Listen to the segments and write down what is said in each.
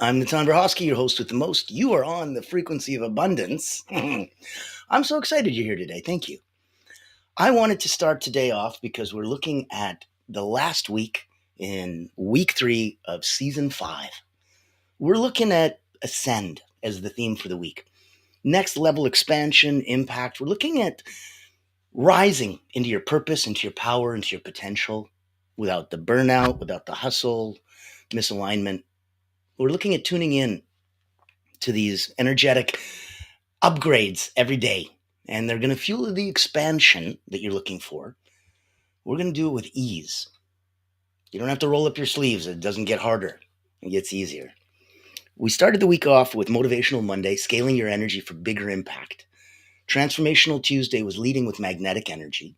I'm the 𝗘ห์𝗶𝗆𝗆, your host with the most. You are on the frequency of abundance. I'm so excited you're here today. Thank you. I wanted to start today off because we're looking at the last week in week 3 of season 5. We're looking at ascend as the theme for the week. Next level expansion, impact. We're looking at rising into your purpose, into your power, into your potential without the burnout, without the hustle, misalignment. We're looking at tuning in to these energetic upgrades every day, and they're going to fuel the expansion that you're looking for. We're going to do it with ease. You don't have to roll up your sleeves. It doesn't get harder. It gets easier. We started the week off with Motivational Monday, scaling your energy for bigger impact. Transformational Tuesday was leading with magnetic energy.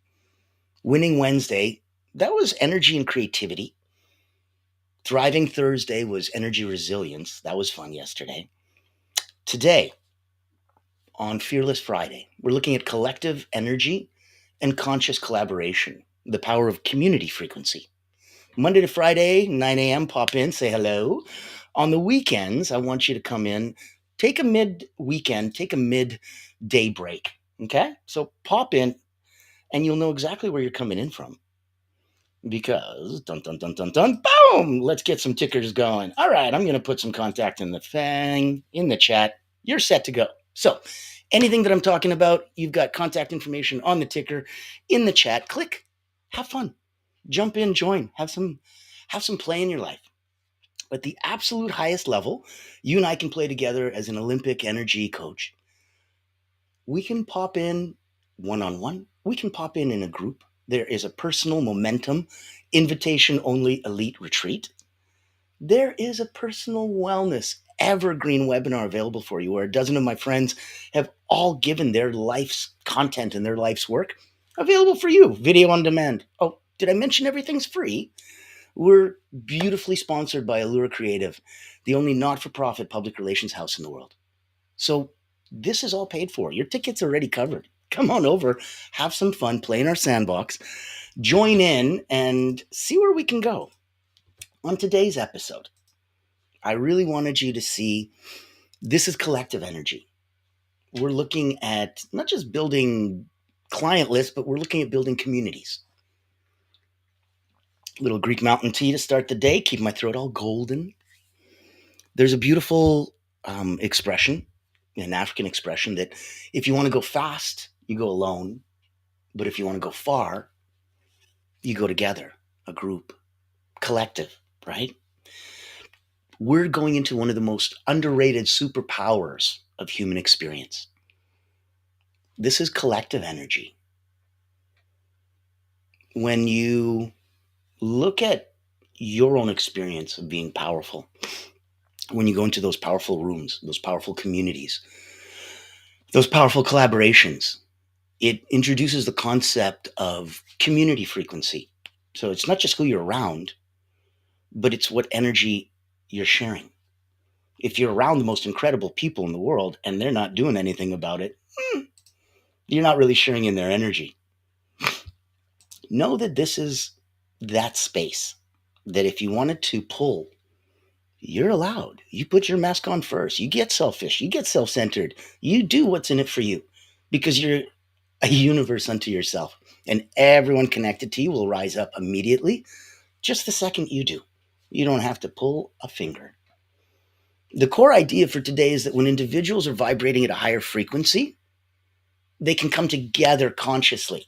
Winning Wednesday, that was energy and creativity. Thriving Thursday was energy resilience. That was fun yesterday. Today, on Fearless Friday, we're looking at collective energy and conscious collaboration, the power of community frequency. Monday to Friday, 9 a.m., pop in, say hello. On the weekends, I want you to come in, take a mid-weekend, take a mid-day break, okay? So pop in, and you'll know exactly where you're coming in from. Because, dun, dun, dun, dun, dun, boom! Let's get some tickers going. All right, I'm going to put some contact in the chat. You're set to go. So, anything that I'm talking about, you've got contact information on the ticker, in the chat. Click, have fun, jump in, join, have some play in your life. At the absolute highest level, you and I can play together as an Olympic energy coach. We can pop in one-on-one. We can pop in a group. There is a personal momentum, invitation-only elite retreat. There is a personal wellness evergreen webinar available for you, where a dozen of my friends have all given their life's content and their life's work available for you, video on demand. Oh, did I mention everything's free? We're beautifully sponsored by Allura Creative, the only not-for-profit public relations house in the world. So this is all paid for. Your ticket's already covered. Come on over, have some fun, play in our sandbox, join in, and see where we can go. On today's episode, I really wanted you to see this is collective energy. We're looking at not just building client lists, but we're looking at building communities. Little Greek mountain tea to start the day, keep my throat all golden. There's a beautiful expression, an African expression, that if you want to go fast, you go alone. But if you want to go far, you go together, a group, collective, right? We're going into one of the most underrated superpowers of human experience. This is collective energy. When you look at your own experience of being powerful, when you go into those powerful rooms, those powerful communities, those powerful collaborations, it introduces the concept of community frequency. So it's not just who you're around, but it's what energy you're sharing. If you're around the most incredible people in the world and they're not doing anything about it, you're not really sharing in their energy. Know that this is that space that if you wanted to pull, you're allowed. You put your mask on first. You get selfish. You get self-centered. You do what's in it for you, because you're a universe unto yourself. And everyone connected to you will rise up immediately just the second you do. You don't have to pull a finger. The core idea for today is that when individuals are vibrating at a higher frequency, they can come together consciously.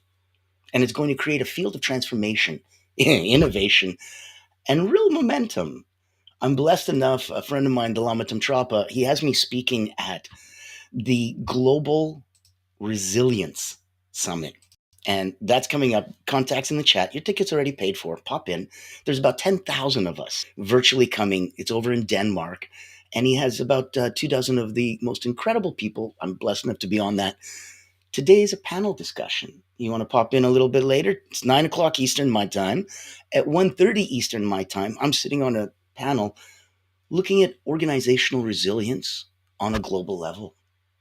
And it's going to create a field of transformation, innovation, and real momentum. I'm blessed enough, a friend of mine, 𝗘ห์𝗶𝗆𝗆𝗃, he has me speaking at the Global Resilience Summit. And that's coming up. Contacts in the chat. Your ticket's already paid for. Pop in. There's about 10,000 of us virtually coming. It's over in Denmark. And he has about 24 of the most incredible people. I'm blessed enough to be on that. Today is a panel discussion. You want to pop in a little bit later? It's 9 o'clock Eastern my time. At 1:30 Eastern my time, I'm sitting on a panel looking at organizational resilience on a global level.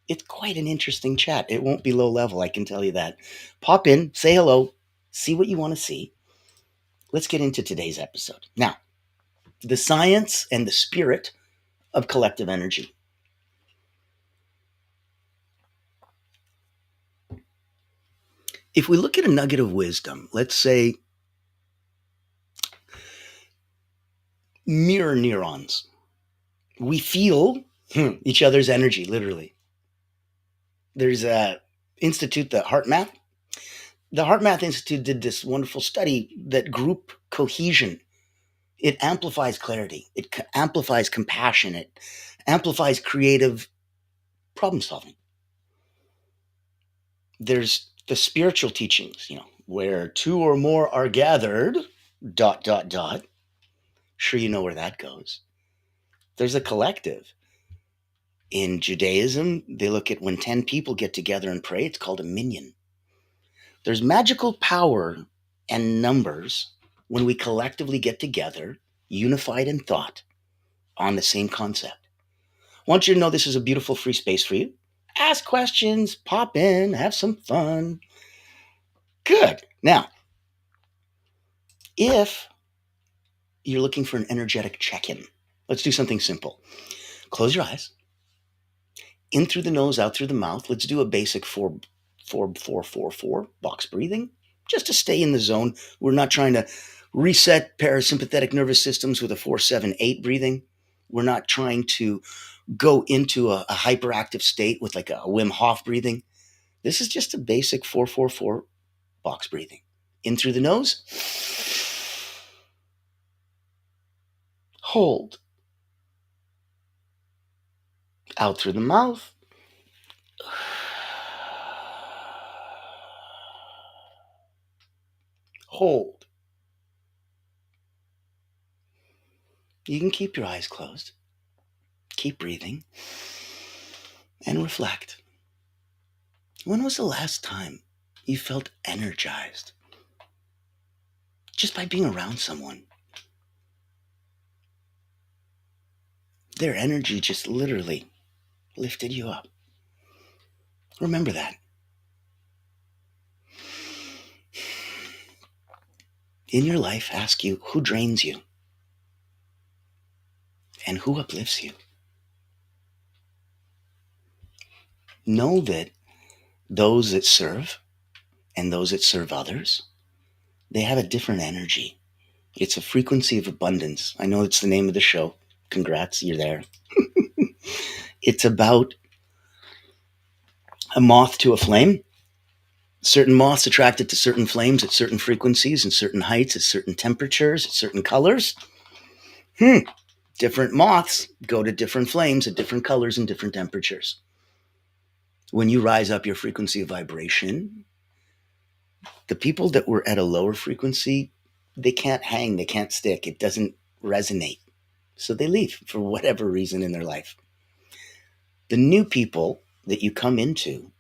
It's quite an interesting chat. It won't be low level, I can tell you that. Pop in, say hello, see what you want to see. Let's get into today's episode. Now, the science and the spirit of collective energy. If we look at a nugget of wisdom, let's say mirror neurons, we feel each other's energy, literally. There's a institute, the HeartMath. The HeartMath Institute did this wonderful study that group cohesion, it amplifies clarity, it amplifies compassion, it amplifies creative problem solving. There's the spiritual teachings, where two or more are gathered, ... Sure, you know where that goes. There's a collective. In Judaism, they look at when 10 people get together and pray, it's called a minyan. There's magical power and numbers when we collectively get together, unified in thought, on the same concept. I want you to know this is a beautiful free space for you. Ask questions, pop in, have some fun. Good. Now, if you're looking for an energetic check-in, let's do something simple. Close your eyes. In through the nose, out through the mouth. Let's do a basic 4-4-4-4 box breathing, just to stay in the zone. We're not trying to reset parasympathetic nervous systems with a 4-7-8 breathing. We're not trying to go into a hyperactive state with like a Wim Hof breathing. This is just a basic 4-4-4 box breathing. In through the nose. Hold. Out through the mouth. Hold. You can keep your eyes closed. Keep breathing. And reflect. When was the last time you felt energized? Just by being around someone. Their energy just literally lifted you up. Remember that. In your life, ask you who drains you and who uplifts you. Know that those that serve and those that serve others, they have a different energy. It's a frequency of abundance. I know it's the name of the show. Congrats, you're there. It's about a moth to a flame. Certain moths attracted to certain flames at certain frequencies and certain heights, at certain temperatures, at certain colors. Different moths go to different flames at different colors and different temperatures. When you rise up your frequency of vibration, the people that were at a lower frequency, they can't hang, they can't stick. It doesn't resonate. So they leave for whatever reason in their life. The new people that you come into,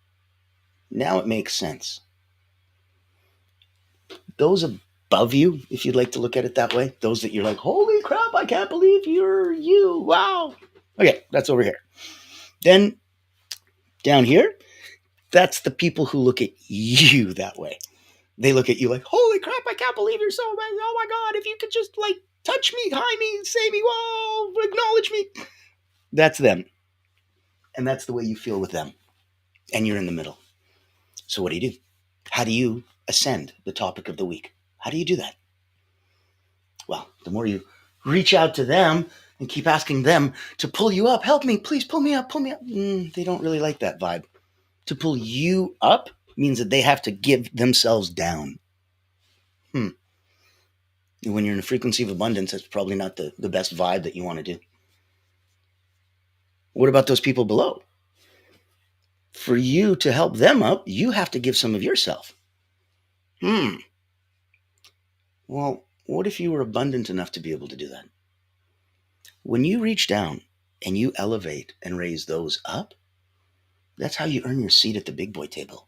now it makes sense. Those above you, if you'd like to look at it that way, those that you're like, holy crap, I can't believe you're you. Wow. Okay, that's over here. Then down here, that's the people who look at you that way. They look at you like, holy crap, I can't believe you're so amazing. Oh my God, if you could just like touch me, high me, say me, whoa, acknowledge me. That's them. And that's the way you feel with them. And you're in the middle. So what do? How do you ascend the topic of the week? How do you do that? Well, the more you reach out to them and keep asking them to pull you up, help me, please pull me up, pull me up. They don't really like that vibe. To pull you up means that they have to give themselves down. When you're in a frequency of abundance, that's probably not the best vibe that you want to do. What about those people below? For you to help them up, you have to give some of yourself. Well, what if you were abundant enough to be able to do that? When you reach down and you elevate and raise those up, that's how you earn your seat at the big boy table.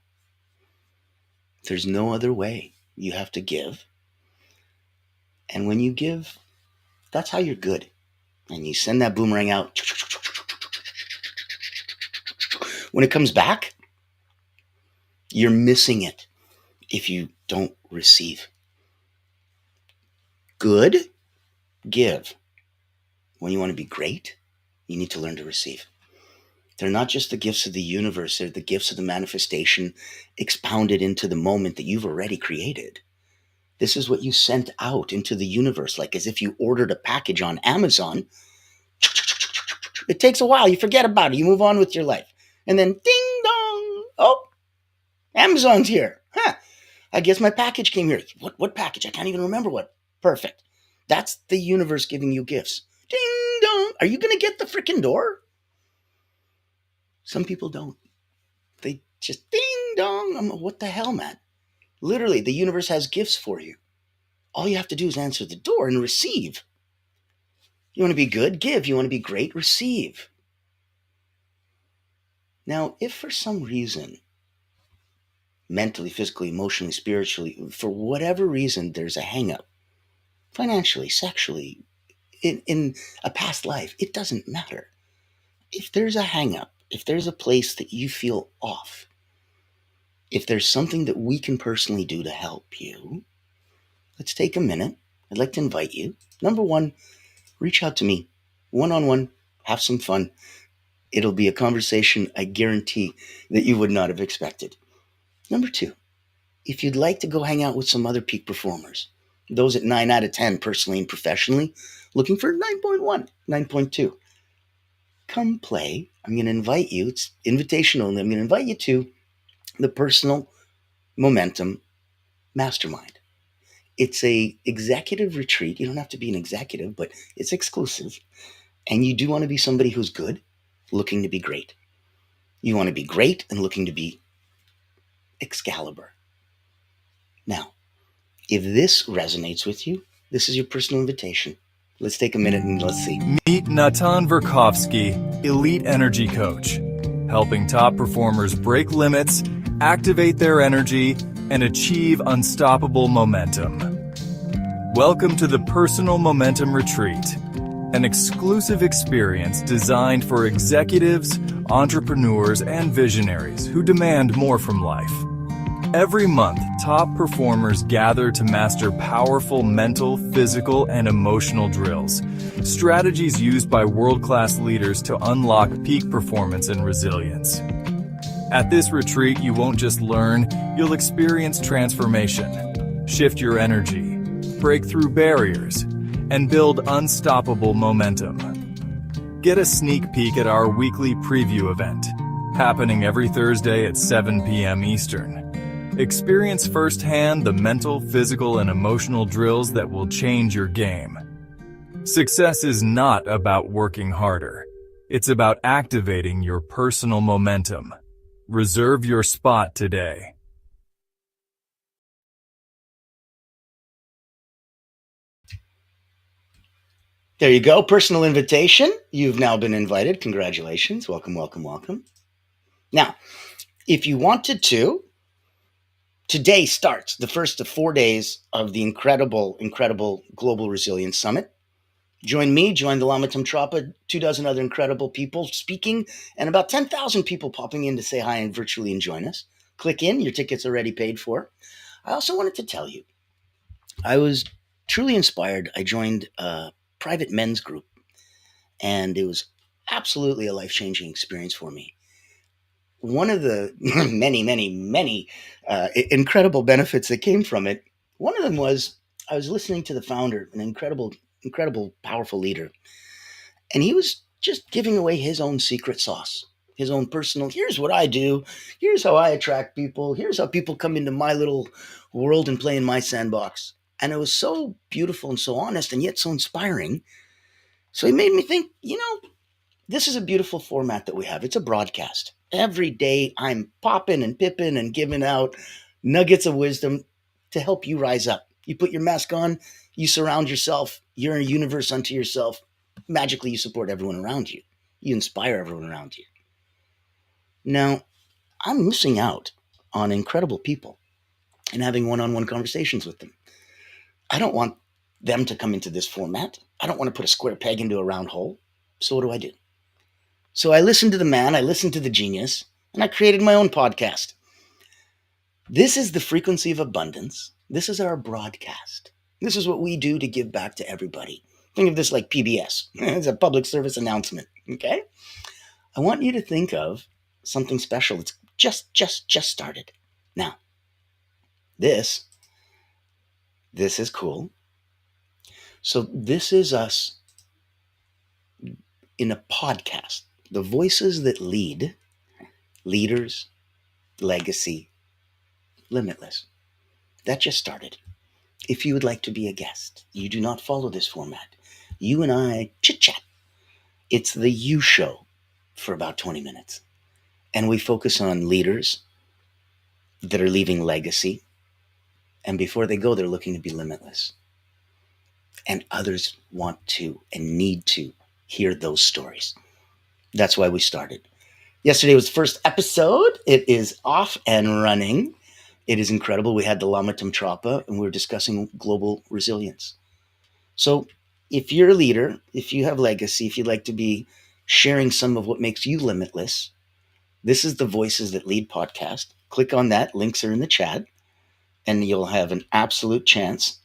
There's no other way. You have to give. And when you give, that's how you're good. And you send that boomerang out. When it comes back, you're missing it if you don't receive. Good, give. When you want to be great, You need to learn to receive. They're not just the gifts of the universe, they're the gifts of the manifestation expounded into the moment that you've already created. This is what you sent out into the universe, like as if you ordered a package on Amazon. It takes a while. You forget about it. You move on with your life. And then ding dong. Oh, Amazon's here. Huh. I guess my package came here. What package? I can't even remember what. Perfect. That's the universe giving you gifts. Ding dong. Are you going to get the freaking door? Some people don't. They just ding dong. What the hell, man? Literally, the universe has gifts for you. All you have to do is answer the door and receive. You want to be good? Give. You want to be great? Receive. Now, if for some reason, mentally, physically, emotionally, spiritually, for whatever reason, there's a hang-up, financially, sexually, in a past life, it doesn't matter. If there's a hang-up, if there's a place that you feel off, if there's something that we can personally do to help you, let's take a minute. I'd like to invite you. Number one, reach out to me, one-on-one, have some fun. It'll be a conversation I guarantee that you would not have expected. Number two, if you'd like to go hang out with some other peak performers, those at 9 out of 10 personally and professionally, looking for 9.1, 9.2, come play. I'm going to invite you. It's invitation only. I'm going to invite you to the Personal Momentum Mastermind. It's a executive retreat. You don't have to be an executive, but it's exclusive. And you do want to be somebody who's good, looking to be great. You want to be great and looking to be Excalibur. Now, if this resonates with you, this is your personal invitation. Let's take a minute and let's see. Meet 𝗖mě Elite Energy Coach, helping top performers break limits, activate their energy, and achieve unstoppable momentum. Welcome to the Personal Momentum Retreat, an exclusive experience designed for executives, entrepreneurs, and visionaries who demand more from life. Every month, top performers gather to master powerful mental, physical, and emotional drills, strategies used by world-class leaders to unlock peak performance and resilience. At this retreat, you won't just learn, you'll experience transformation, shift your energy, break through barriers, and build unstoppable momentum. Get a sneak peek at our weekly preview event, happening every Thursday at 7 p.m. Eastern. Experience firsthand the mental, physical, and emotional drills that will change your game. Success is not about working harder. It's about activating your personal momentum. Reserve your spot today. There you go. Personal invitation. You've now been invited. Congratulations. Welcome, welcome, welcome. Now, if you wanted to, today starts the first of 4 days of the incredible Global Resilience Summit. Join me, join the 𝗖mě𝗶𝗶𝗃𝗲, 24 other incredible people speaking, and about 10,000 people popping in to say hi and virtually and join us. Click in. Your ticket's already paid for. I also wanted to tell you, I was truly inspired. I joined a private men's group, and it was absolutely a life-changing experience for me. One of the many incredible benefits that came from it, one of them was I was listening to the founder, an incredible, powerful leader, and he was just giving away his own secret sauce, his own personal, here's what I do, here's how I attract people, here's how people come into my little world and play in my sandbox. And it was so beautiful and so honest and yet so inspiring. So he made me think, this is a beautiful format that we have. It's a broadcast. Every day I'm popping and pipping and giving out nuggets of wisdom to help you rise up. You put your mask on, you surround yourself, you're in a universe unto yourself. Magically, you support everyone around you. You inspire everyone around you. Now, I'm missing out on incredible people and having one-on-one conversations with them. I don't want them to come into this format. I don't want to put a square peg into a round hole. So what do I do? So I listened to the man, I listened to the genius, and I created my own podcast. This is the frequency of abundance. This is our broadcast. This is what we do to give back to everybody. Think of this like PBS. It's a public service announcement. Okay? I want you to think of something special that's just started. Now, this is cool. So this is us in a podcast. The voices that lead, leaders, legacy, limitless. That just started. If you would like to be a guest, you do not follow this format. You and I chit chat. It's the you show for about 20 minutes. And we focus on leaders that are leaving legacy. And before they go, they're looking to be limitless. And others want to and need to hear those stories. That's why we started. Yesterday was the first episode. It is off and running. It is incredible. We had the 𝗖mě𝗶𝗶𝗃𝗏, and we were discussing global resilience. So if you're a leader, if you have legacy, if you'd like to be sharing some of what makes you limitless, this is the Voices That Lead podcast. Click on that. Links are in the chat. And you'll have an absolute chance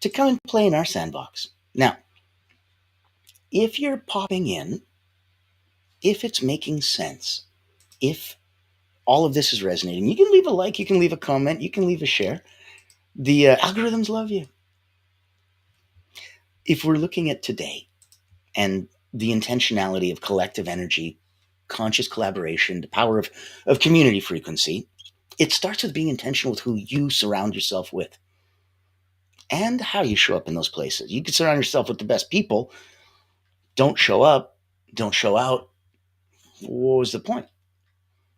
to come and play in our sandbox. Now, if you're popping in, if it's making sense, if all of this is resonating, you can leave a like, you can leave a comment, you can leave a share. The algorithms love you. If we're looking at today and the intentionality of collective energy, conscious collaboration, the power of community frequency, it starts with being intentional with who you surround yourself with and how you show up in those places. You can surround yourself with the best people. Don't show up, don't show out. What was the point?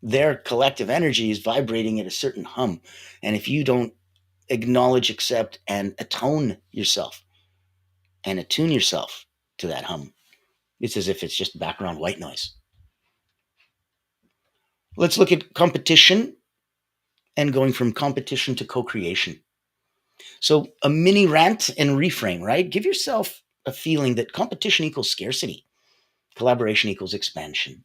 Their collective energy is vibrating at a certain hum. And if you don't acknowledge, accept, and attune yourself and attune yourself to that hum, it's as if it's just background white noise. Let's look at competition and going from competition to co-creation. So a mini rant and reframe, right? Give yourself a feeling that competition equals scarcity. Collaboration equals expansion.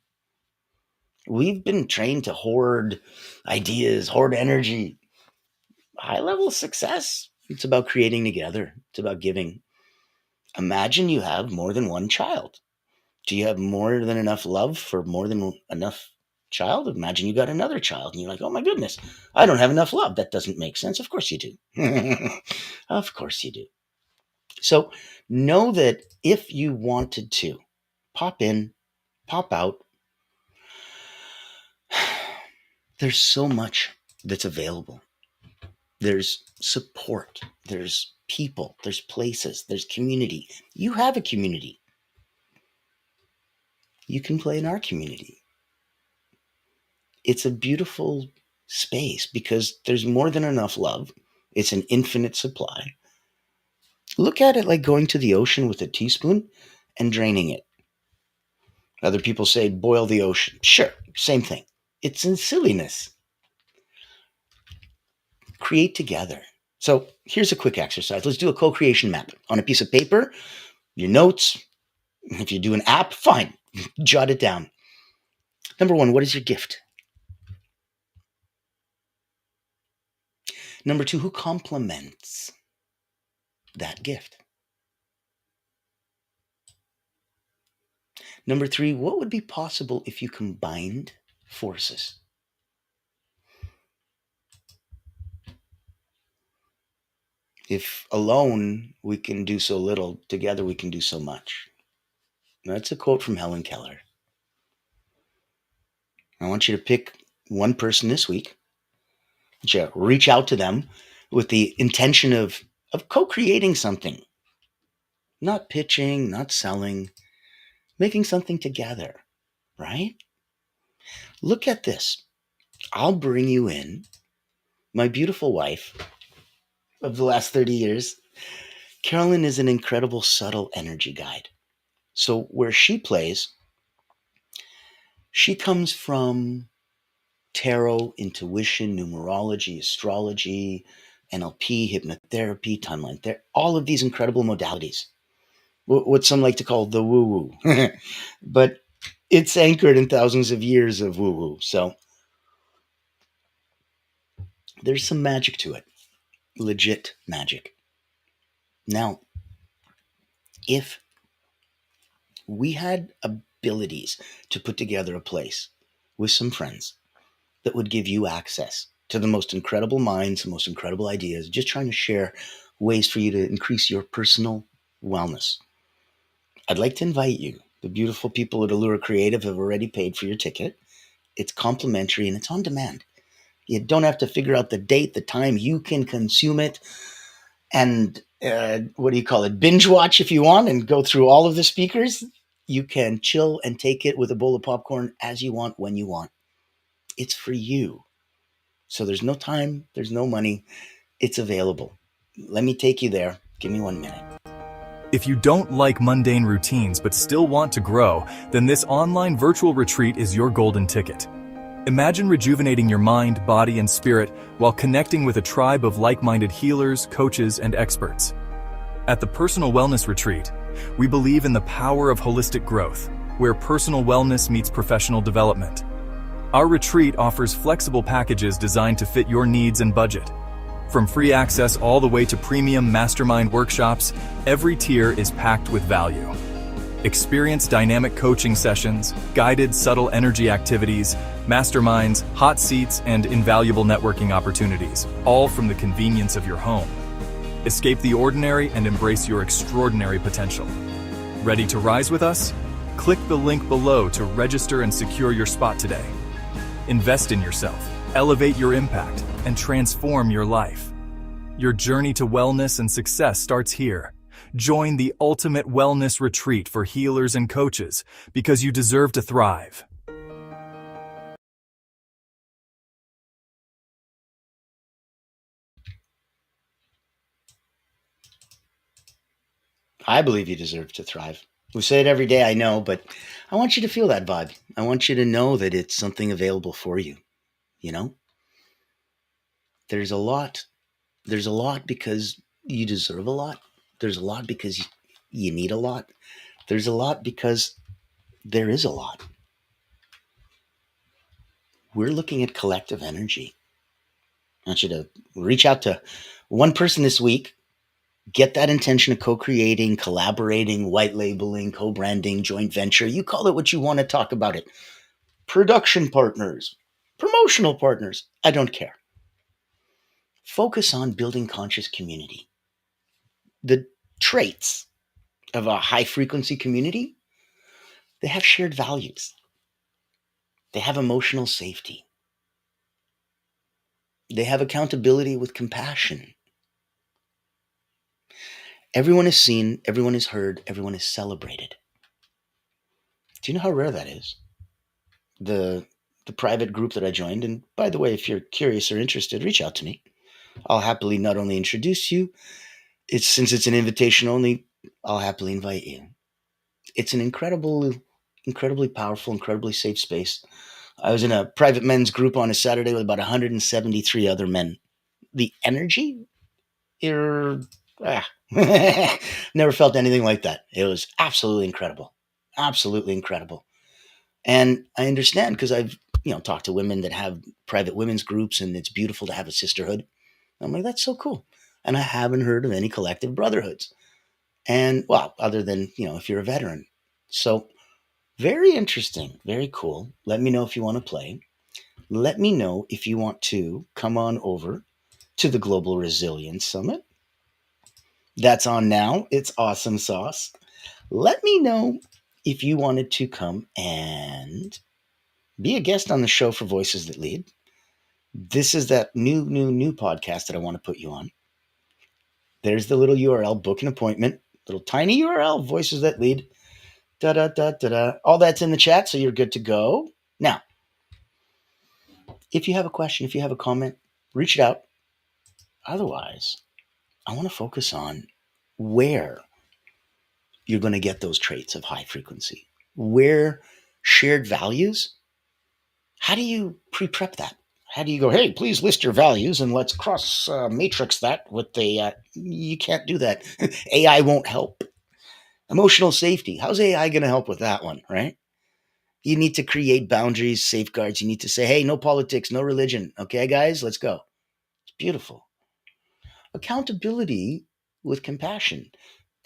We've been trained to hoard ideas, hoard energy. High level success, it's about creating together. It's about giving. Imagine you have more than one child. Do you have more than enough love for more than enough child? Imagine you got another child and you're like, oh my goodness, I don't have enough love. That doesn't make sense. Of course you do. Of course you do. So know that if you wanted to pop in, pop out, there's so much that's available. There's support, there's people, there's places, there's community. You have a community. You can play in our community. It's a beautiful space because there's more than enough love. It's an infinite supply. Look at it like going to the ocean with a teaspoon and draining it. Other people say boil the ocean. Sure, same thing. It's in silliness. Create together. So here's a quick exercise. Let's do a co-creation map on a piece of paper, your notes. If you do an app, fine. Jot it down. Number one, what is your gift? Number two, who complements that gift? Number three, what would be possible if you combined forces? If alone we can do so little, together we can do so much. That's a quote from Helen Keller. I want you to pick one person this week. Reach out to them with the intention of co-creating something. Not pitching, not selling, making something together, right? Look at this. I'll bring you in. My beautiful wife of the last 30 years, Carolyn, is an incredible subtle energy guide. So where she plays, she comes from tarot, intuition, numerology, astrology, NLP, hypnotherapy, timeline therapy, all of these incredible modalities. What some like to call the woo-woo. But it's anchored in thousands of years of woo-woo. So there's some magic to it. Legit magic. Now, if we had abilities to put together a place with some friends that would give you access to the most incredible minds, the most incredible ideas, just trying to share ways for you to increase your personal wellness. I'd like to invite you. The beautiful people at Allura Creative have already paid for your ticket. It's complimentary and it's on demand. You don't have to figure out the date, the time. You can consume it and binge watch if you want and go through all of the speakers. You can chill and take it with a bowl of popcorn as you want, when you want. It's for you. So there's no time, there's no money. It's available. Let me take you there. Give me 1 minute. If you don't like mundane routines but still want to grow, then this online virtual retreat is your golden ticket. Imagine rejuvenating your mind, body, and spirit while connecting with a tribe of like-minded healers, coaches, and experts. At the Personal Wellness Retreat, we believe in the power of holistic growth, where personal wellness meets professional development. Our retreat offers flexible packages designed to fit your needs and budget. From free access all the way to premium mastermind workshops, every tier is packed with value. Experience dynamic coaching sessions, guided subtle energy activities, masterminds, hot seats, and invaluable networking opportunities, all from the convenience of your home. Escape the ordinary and embrace your extraordinary potential. Ready to rise with us? Click the link below to register and secure your spot today. Invest in yourself, elevate your impact, and transform your life. Your journey to wellness and success starts here. Join the ultimate wellness retreat for healers and coaches because you deserve to thrive. I believe you deserve to thrive. We say it every day, I know, but I want you to feel that vibe. I want you to know that it's something available for you. You know, there's a lot. There's a lot because you deserve a lot. There's a lot because you need a lot. There's a lot because there is a lot. We're looking at collective energy. I want you to reach out to one person this week, get that intention of co-creating, collaborating, white labeling, co-branding, joint venture. You call it what you want to talk about it. Production partners, promotional partners. I don't care. Focus on building conscious community. The traits of a high frequency community, they have shared values. They have emotional safety. They have accountability with compassion. Everyone is seen, everyone is heard, everyone is celebrated. Do you know how rare that is? The private group that I joined, and by the way, if you're curious or interested, reach out to me. I'll happily not only introduce you, since it's an invitation only, I'll happily invite you. It's an incredibly powerful, incredibly safe space. I was in a private men's group on a Saturday with about 173 other men. The energy, never felt anything like that. It was absolutely incredible. Absolutely incredible. And I understand because I've talked to women that have private women's groups, and it's beautiful to have a sisterhood. I'm like, that's so cool. And I haven't heard of any collective brotherhoods. And well, other than, if you're a veteran. So very interesting, very cool. Let me know if you want to play. Let me know if you want to come on over to the Global Resilience Summit. That's on now. It's awesome sauce. Let me know if you wanted to come and be a guest on the show for Voices That Lead. This is that new podcast that I want to put you on. There's the little URL, book an appointment, little tiny URL, Voices That Lead. All that's in the chat, so you're good to go. Now, if you have a question, if you have a comment, reach it out. Otherwise, I want to focus on where you're going to get those traits of high frequency. Where shared values, how do you pre-prep that? How do you go, hey, please list your values and let's cross matrix that with the, you can't do that. AI won't help. Emotional safety. How's AI going to help with that one, right? You need to create boundaries, safeguards. You need to say, hey, no politics, no religion. Okay, guys, let's go. It's beautiful. Accountability with compassion.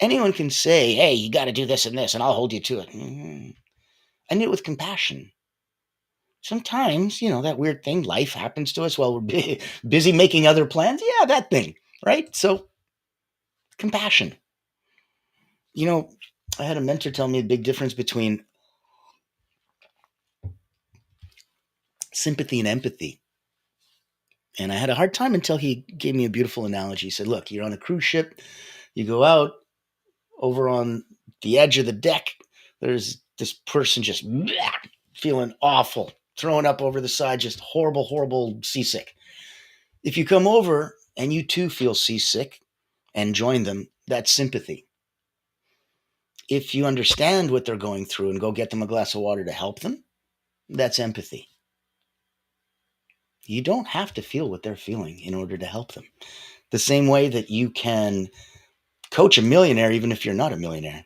Anyone can say, hey, you got to do this and this, and I'll hold you to it. I need it with compassion. Sometimes, that weird thing, life happens to us while we're busy making other plans. Yeah, that thing, right? So, compassion. I had a mentor tell me the big difference between sympathy and empathy. And I had a hard time until he gave me a beautiful analogy. He said, look, you're on a cruise ship, you go out over on the edge of the deck, there's this person just feeling awful, throwing up over the side, just horrible, horrible seasick. If you come over and you too feel seasick and join them, that's sympathy. If you understand what they're going through and go get them a glass of water to help them, that's empathy. You don't have to feel what they're feeling in order to help them. The same way that you can coach a millionaire even if you're not a millionaire.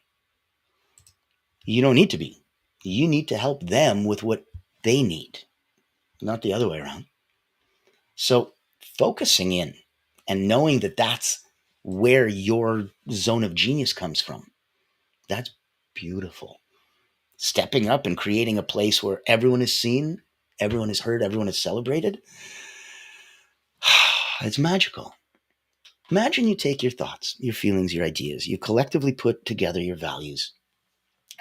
You don't need to be. You need to help them with what they need, not the other way around. So focusing in and knowing that that's where your zone of genius comes from, that's beautiful. Stepping up and creating a place where everyone is seen, everyone is heard, everyone is celebrated. It's magical. Imagine you take your thoughts, your feelings, your ideas, you collectively put together your values,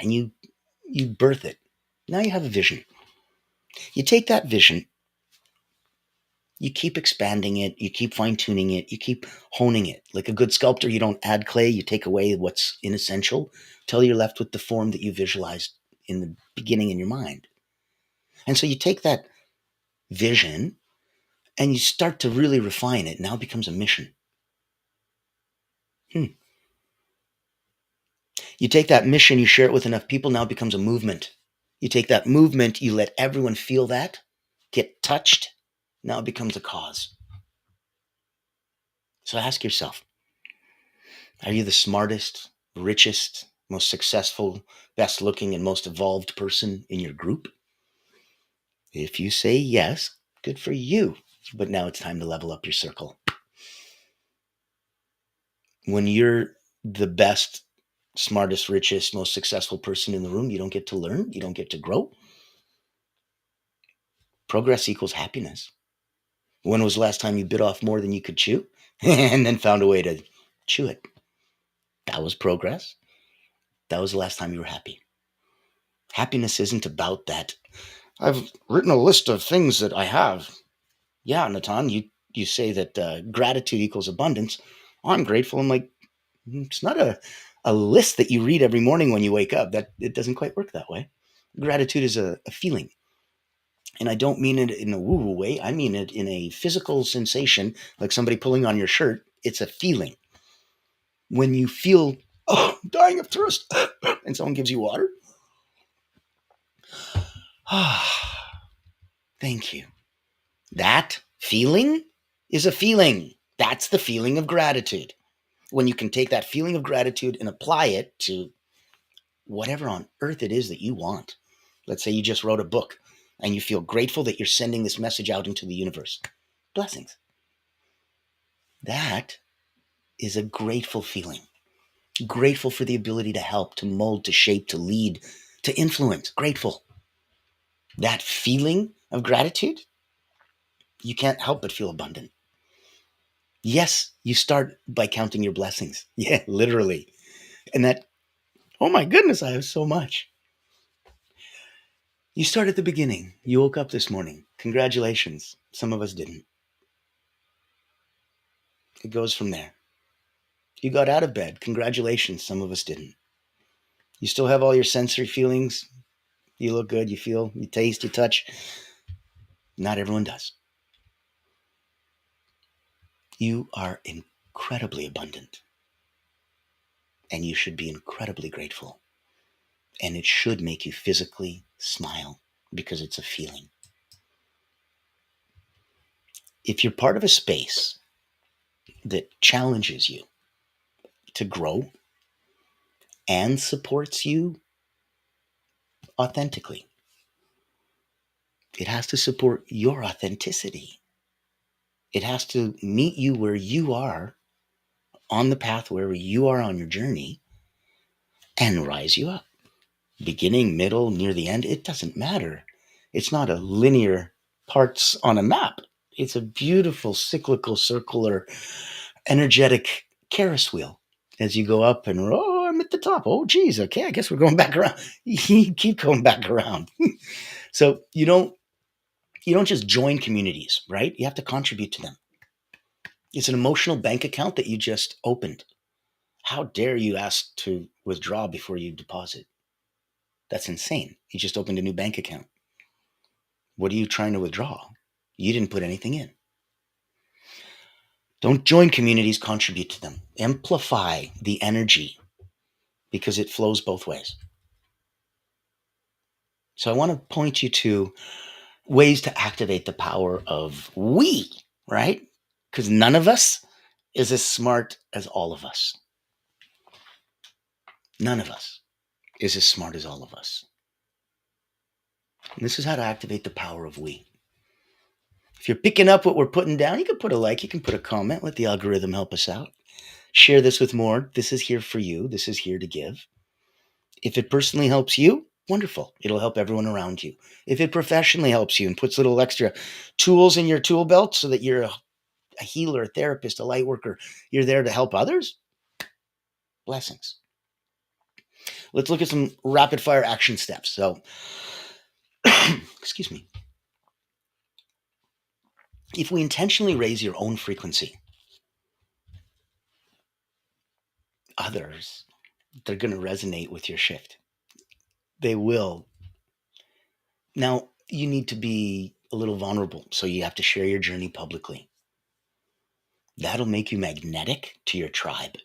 and you birth it. Now you have a vision. You take that vision, you keep expanding it, you keep fine-tuning it, you keep honing it. Like a good sculptor, you don't add clay, you take away what's inessential till you're left with the form that you visualized in the beginning in your mind. And so you take that vision and you start to really refine it. Now it becomes a mission. You take that mission, you share it with enough people, now it becomes a movement. You take that movement, you let everyone feel that, get touched, now it becomes a cause. So ask yourself, are you the smartest, richest, most successful, best looking, and most evolved person in your group? If you say yes, good for you. But now it's time to level up your circle. When you're the best, smartest, richest, most successful person in the room, you don't get to learn, you don't get to grow. Progress equals happiness. When was the last time you bit off more than you could chew and then found a way to chew it? That was progress. That was the last time you were happy. Happiness isn't about that. I've written a list of things that I have. Yeah, Natan, you say that gratitude equals abundance. I'm grateful. I'm like, it's not a list that you read every morning when you wake up. That it doesn't quite work that way. Gratitude is a feeling. And I don't mean it in a woo-woo way. I mean it in a physical sensation, like somebody pulling on your shirt. It's a feeling. When you feel, oh, I'm dying of thirst, and someone gives you water. Thank you. That feeling is a feeling. That's the feeling of gratitude. When you can take that feeling of gratitude and apply it to whatever on earth it is that you want. Let's say you just wrote a book and you feel grateful that you're sending this message out into the universe. Blessings. That is a grateful feeling. Grateful for the ability to help, to mold, to shape, to lead, to influence. Grateful. That feeling of gratitude, you can't help but feel abundant. Yes, you start by counting your blessings. Yeah, literally. And that, oh my goodness, I have so much. You start at the beginning. You woke up this morning. Congratulations. Some of us didn't. It goes from there. You got out of bed. Congratulations. Some of us didn't. You still have all your sensory feelings. You look good. You feel, you taste, you touch. Not everyone does. You are incredibly abundant. And you should be incredibly grateful. And it should make you physically smile because it's a feeling. If you're part of a space that challenges you to grow and supports you authentically, it has to support your authenticity. It has to meet you where you are on the path, wherever you are on your journey, and rise you up. Beginning, middle, near the end, it doesn't matter. It's not a linear parts on a map. It's a beautiful cyclical, circular, energetic Ferris wheel. As you go up and, oh, I'm at the top. Oh, geez, okay, I guess we're going back around. You keep going back around. So you don't just join communities, right? You have to contribute to them. It's an emotional bank account that you just opened. How dare you ask to withdraw before you deposit? That's insane. You just opened a new bank account. What are you trying to withdraw? You didn't put anything in. Don't join communities, contribute to them. Amplify the energy because it flows both ways. So I want to point you to ways to activate the power of we, right? Because none of us is as smart as all of us. None of us is as smart as all of us. And this is how to activate the power of we. If you're picking up what we're putting down, you can put a like, you can put a comment, let the algorithm help us out. Share this with more. This is here for you. This is here to give. If it personally helps you, wonderful. It'll help everyone around you. If it professionally helps you and puts little extra tools in your tool belt so that you're a healer, a therapist, a light worker, you're there to help others, blessings. Let's look at some rapid fire action steps. So, excuse me. If we intentionally raise your own frequency, others, they're going to resonate with your shift. They will. Now, you need to be a little vulnerable, so you have to share your journey publicly. That'll make you magnetic to your tribe.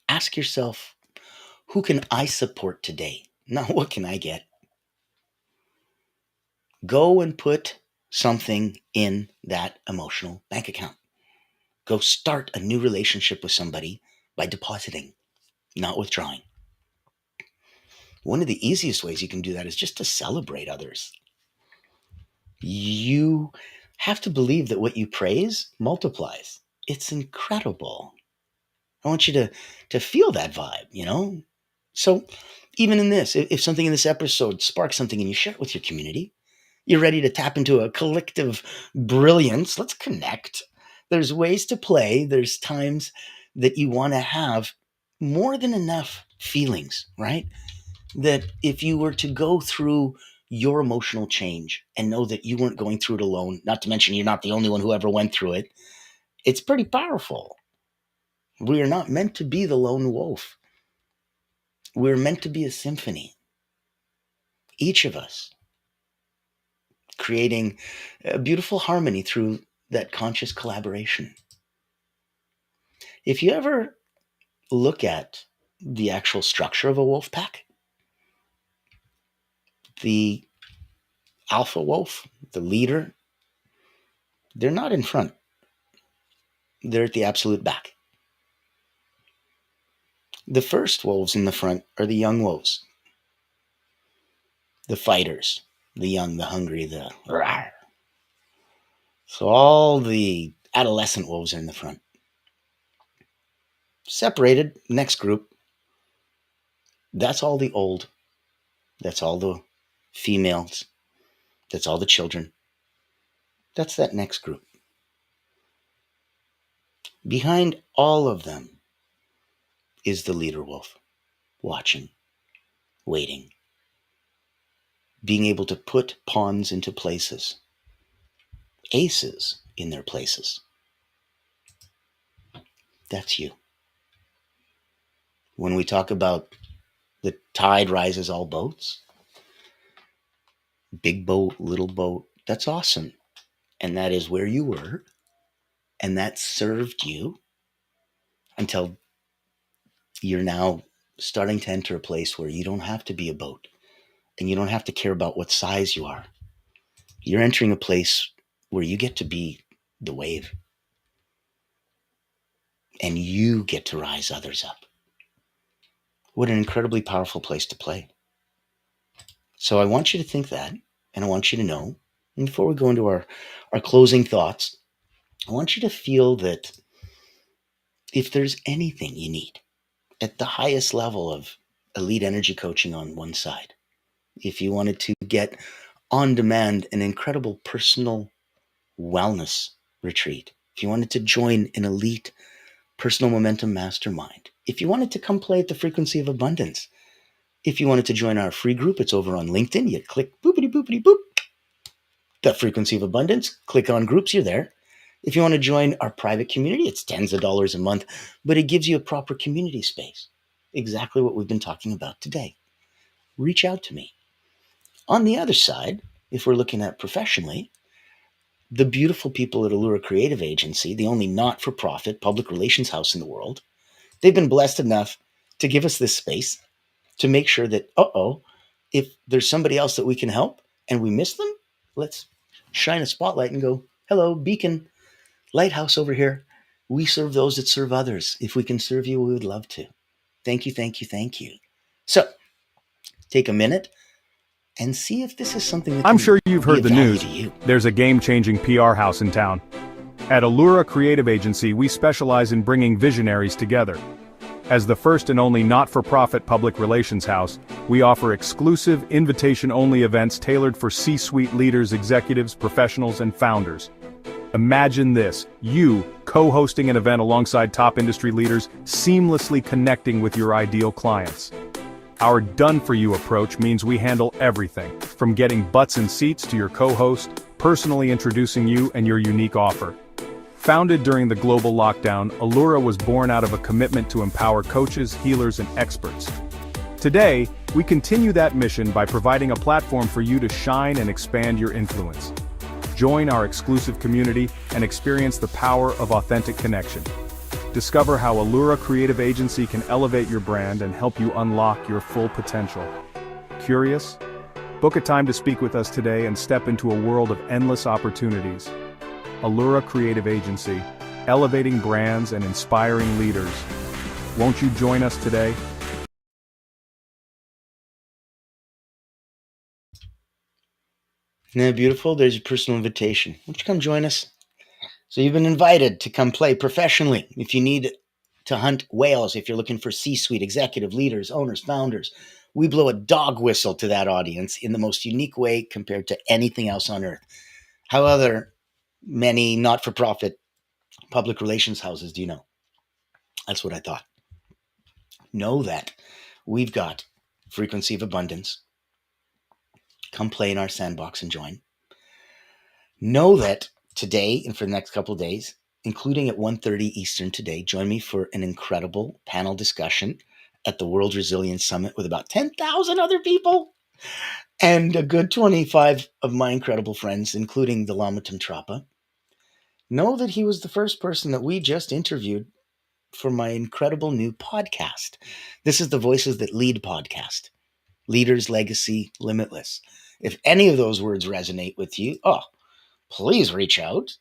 Ask yourself, who can I support today? Not what can I get? Go and put something in that emotional bank account. Go start a new relationship with somebody by depositing, not withdrawing. One of the easiest ways you can do that is just to celebrate others. You have to believe that what you praise multiplies. It's incredible. I want you to feel that vibe, you know? So even in this, if something in this episode sparks something and you share it with your community, you're ready to tap into a collective brilliance, let's connect. There's ways to play. There's times that you want to have more than enough feelings, right? That if you were to go through your emotional change and know that you weren't going through it alone, not to mention you're not the only one who ever went through it, it's pretty powerful. We are not meant to be the lone wolf. We're meant to be a symphony. Each of us creating a beautiful harmony through that conscious collaboration. If you ever look at the actual structure of a wolf pack, the alpha wolf, the leader, they're not in front. They're at the absolute back. The first wolves in the front are the young wolves, the fighters, the young, the hungry, the rawr. So all the adolescent wolves are in the front. Separated, next group, that's all the old. That's all the females. That's all the children. That's that next group. Behind all of them is the leader wolf, watching, waiting, being able to put pawns into places, aces in their places. That's you. When we talk about the tide rises all boats, big boat, little boat, that's awesome. And that is where you were, and that served you until you're now starting to enter a place where you don't have to be a boat and you don't have to care about what size you are. You're entering a place where you get to be the wave and you get to rise others up. What an incredibly powerful place to play. So I want you to think that, and I want you to know, and before we go into our closing thoughts, I want you to feel that if there's anything you need, at the highest level of elite energy coaching on one side. If you wanted to get on demand an incredible personal wellness retreat, if you wanted to join an elite personal momentum mastermind, if you wanted to come play at the Frequency of Abundance, if you wanted to join our free group, it's over on LinkedIn. You click boopity boopity boop, the Frequency of Abundance, click on groups, you're there. If you want to join our private community, it's tens of dollars a month, but it gives you a proper community space. Exactly what we've been talking about today. Reach out to me. On the other side, if we're looking at professionally, the beautiful people at Allura Creative Agency, the only not-for-profit public relations house in the world, they've been blessed enough to give us this space to make sure that, if there's somebody else that we can help and we miss them, let's shine a spotlight and go, hello, Beacon, Lighthouse over here. We serve those that serve others. If we can serve you, we would love to. Thank you, thank you, thank you. So take a minute and see if this is something that I'm can sure you've be heard of the value news. to you. There's a game-changing PR house in town. At Allura Creative Agency, we specialize in bringing visionaries together. As the first and only not-for-profit public relations house, we offer exclusive, invitation-only events tailored for C-suite leaders, executives, professionals, and founders. Imagine this, you co-hosting an event alongside top industry leaders, seamlessly connecting with your ideal clients. Our done-for-you approach means we handle everything, from getting butts in seats to your co-host, personally introducing you and your unique offer. Founded during the global lockdown, Allura was born out of a commitment to empower coaches, healers, and experts. Today, we continue that mission by providing a platform for you to shine and expand your influence. Join our exclusive community and experience the power of authentic connection. Discover how Allura Creative Agency can elevate your brand and help you unlock your full potential. Curious? Book a time to speak with us today and step into a world of endless opportunities. Allura Creative Agency, elevating brands and inspiring leaders. Won't you join us today? Isn't that beautiful? There's your personal invitation. Why don't you come join us? So you've been invited to come play professionally. If you need to hunt whales, if you're looking for C-suite executive leaders, owners, founders, we blow a dog whistle to that audience in the most unique way compared to anything else on earth. How other many not-for-profit public relations houses do you know? That's what I thought. Know that we've got Frequency of Abundance. Come play in our sandbox and join. Know that today and for the next couple of days, including at 1:30 Eastern today, join me for an incredible panel discussion at the World Resilience Summit with about 10,000 other people and a good 25 of my incredible friends, including the 𝗖µ𝗶𝗶𝗃𝗏. Know that he was the first person that we just interviewed for my incredible new podcast. This is the Voices That Lead podcast. Leaders, Legacy, Limitless. If any of those words resonate with you, please reach out.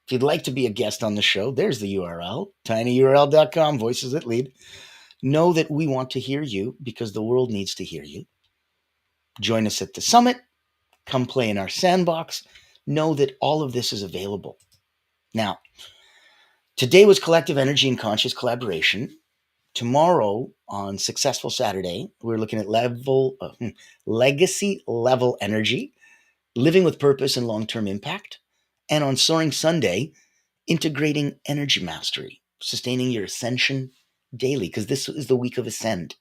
If you'd like to be a guest on the show, there's the URL, tinyurl.com, Voices That Lead. Know that we want to hear you because the world needs to hear you. Join us at the summit. Come play in our sandbox. Know that all of this is available. Now, today was collective energy and conscious collaboration. Tomorrow, on Successful Saturday, we're looking at legacy level energy, living with purpose and long-term impact. And on Soaring Sunday, integrating energy mastery, sustaining your ascension daily, because this is the week of Ascend.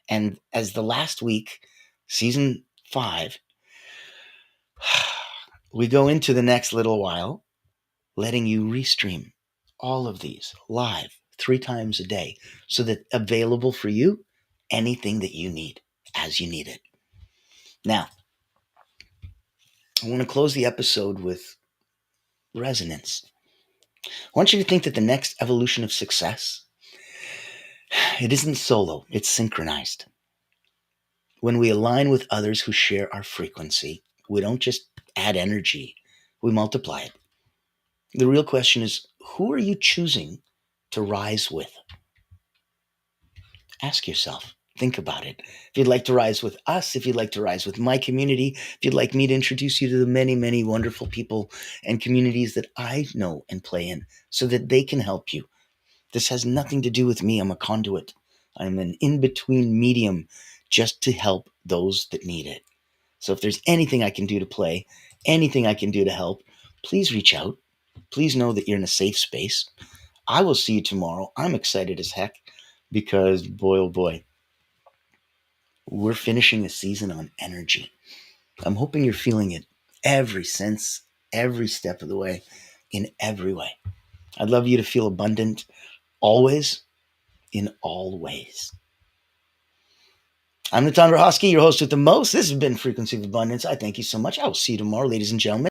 And as the last week, season 5, we go into the next little while, letting you restream all of these live 3 times a day so that available for you anything that you need as you need it. Now, I want to close the episode with resonance. I want you to think that the next evolution of success, it isn't solo, it's synchronized. When we align with others who share our frequency, we don't just add energy, we multiply it. The real question is, who are you choosing to rise with? Ask yourself. Think about it. If you'd like to rise with us, if you'd like to rise with my community, if you'd like me to introduce you to the many, many wonderful people and communities that I know and play in so that they can help you. This has nothing to do with me. I'm a conduit. I'm an in-between medium just to help those that need it. So if there's anything I can do to play, anything I can do to help, please reach out. Please know that you're in a safe space. I will see you tomorrow. I'm excited as heck because, boy, oh boy, we're finishing the season on energy. I'm hoping you're feeling it every sense, every step of the way, in every way. I'd love you to feel abundant always, in all ways. I'm 𝗘ห์𝗏𝗏𝗏𝗏, your host with the most. This has been Frequency of Abundance. I thank you so much. I will see you tomorrow, ladies and gentlemen.